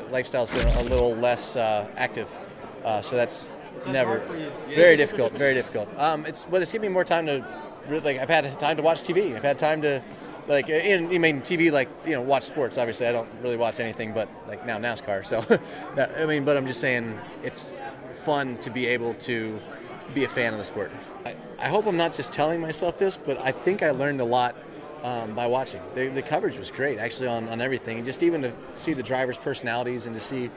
lifestyle's been a little less active, so that's never very difficult. Very difficult. It's given me more time to I've had time to watch TV. I've had time to TV, watch sports. Obviously, I don't really watch anything but now NASCAR. So, but I'm just saying it's fun to be able to be a fan of the sport. I hope I'm not just telling myself this, but I think I learned a lot by watching. The coverage was great, actually, on everything. And just even to see the drivers' personalities and to see,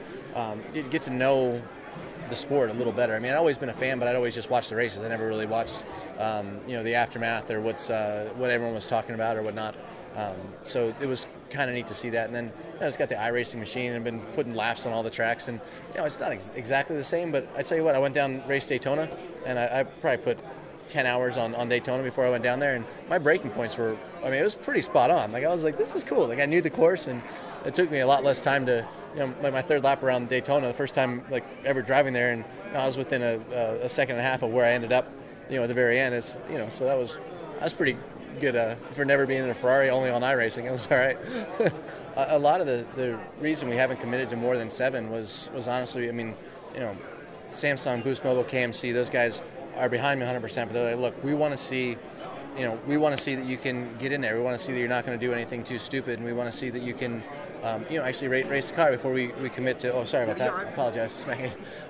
get to know the sport a little better. I mean, I'd always been a fan, but I'd always just watched the races. I never really watched, the aftermath or what everyone was talking about or whatnot. So it was kind of neat to see that. And then it's got the iRacing machine and I've been putting laps on all the tracks. And it's not exactly the same, but I tell you what, I went down race Daytona, and I probably put 10 hours on Daytona before I went down there, and my braking points were, it was pretty spot on. I was like, this is cool. I knew the course, and it took me a lot less time to, my third lap around Daytona, the first time ever driving there, and I was within a second and a half of where I ended up, at the very end. It's, so that was pretty good for never being in a Ferrari, only on iRacing. It was all right. A lot of the reason we haven't committed to more than 7 was honestly, Samsung, Boost Mobile, KMC, those guys are behind me 100%, but they're like, look, we want to see, that you can get in there. We want to see that you're not going to do anything too stupid, and we want to see that you can, actually race the car before we commit to. Oh, sorry about that. I apologize.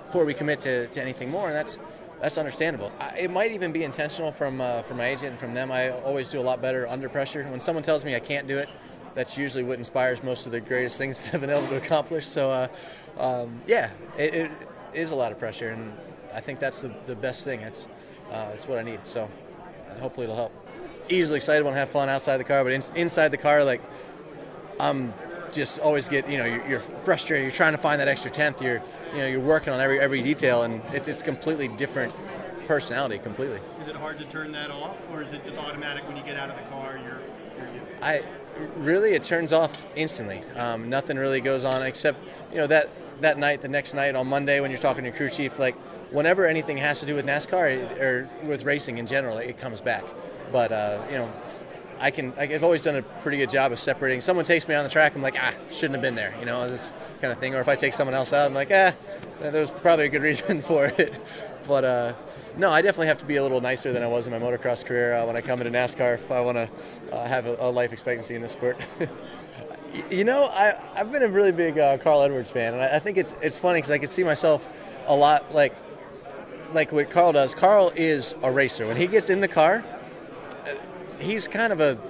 Before we commit to anything more, and that's understandable. It might even be intentional from my agent and from them. I always do a lot better under pressure. When someone tells me I can't do it, that's usually what inspires most of the greatest things that I've been able to accomplish. So, it is a lot of pressure, and I think that's the best thing. It's what I need. So hopefully it'll help. Easily excited when I have fun outside the car, but inside the car, I'm just always get, you're frustrated. You're trying to find that extra tenth. You're working on every detail, and it's completely different personality completely. Is it hard to turn that off, or is it just automatic when you get out of the car? It turns off instantly. Nothing really goes on except that night, the next night on Monday when you're talking to your crew chief, whenever anything has to do with NASCAR or with racing in general, it comes back. But I've always done a pretty good job of separating. Someone takes me on the track, I'm like, shouldn't have been there, this kind of thing. Or if I take someone else out, I'm like, there's probably a good reason for it. But no, I definitely have to be a little nicer than I was in my motocross career when I come into NASCAR if I want to have a life expectancy in this sport. I've been a really big Carl Edwards fan, and I think it's funny because I can see myself a lot like what Carl does. Carl is a racer. When he gets in the car, he's kind of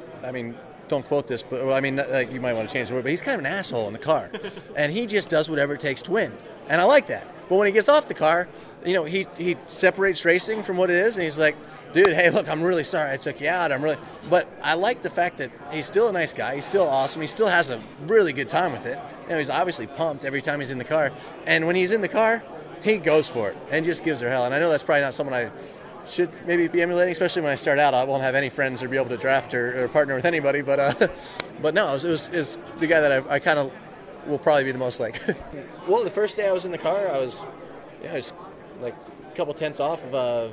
don't quote this, but you might want to change the word, but he's kind of an asshole in the car. And he just does whatever it takes to win. And I like that. But when he gets off the car, he separates racing from what it is, and he's like, dude, hey, look, I'm really sorry I took you out. But I like the fact that he's still a nice guy. He's still awesome. He still has a really good time with it. He's obviously pumped every time he's in the car. And when he's in the car, he goes for it and just gives her hell. And I know that's probably not someone I should maybe be emulating, especially when I start out. I won't have any friends or be able to draft or partner with anybody. But no, it was the guy that I kind of will probably be the most like. Well, the first day I was in the car, I was like a couple tenths off of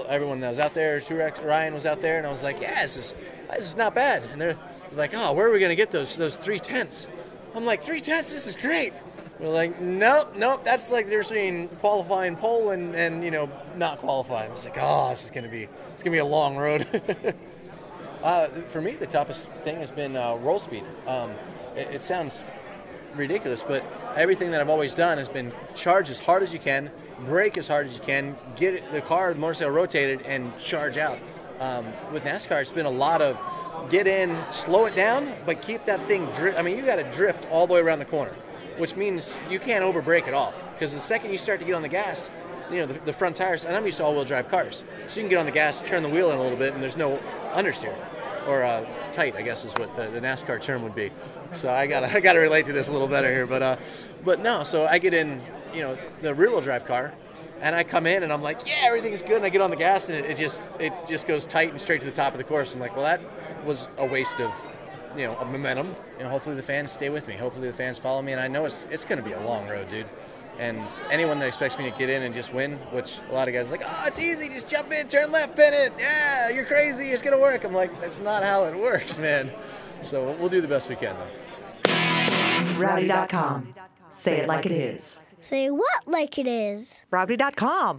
everyone that was out there. Truex, Ryan was out there, and I was like, this is not bad. And they're like, oh, where are we going to get those 3 tenths? I'm like, 3 tenths? This is great. We're like, nope. That's like the difference between qualifying pole and not qualifying. It's like, this is gonna be a long road. For me, the toughest thing has been roll speed. It sounds ridiculous, but everything that I've always done has been charge as hard as you can, brake as hard as you can, get the car, the motorcycle rotated, and charge out. With NASCAR, it's been a lot of get in, slow it down, but keep that thing drift. You got to drift all the way around the corner, which means you can't overbrake at all. Because the second you start to get on the gas, the front tires, and I'm used to all-wheel drive cars, so you can get on the gas, turn the wheel in a little bit, and there's no understeer, or tight, I guess is what the NASCAR term would be. So I gotta relate to this a little better here, but no. So I get in, the rear-wheel drive car, and I come in and I'm like, everything's good, and I get on the gas, and it just goes tight and straight to the top of the course. I'm like, well, that was a waste of of momentum. Hopefully the fans stay with me. Hopefully the fans follow me, and I know it's going to be a long road, dude. And anyone that expects me to get in and just win, which a lot of guys are like, it's easy, just jump in, turn left, pin it. Yeah, you're crazy, it's going to work. I'm like, that's not how it works, man. So we'll do the best we can, though. Rowdy.com. Say it like it is. Say what like it is? Rowdy.com.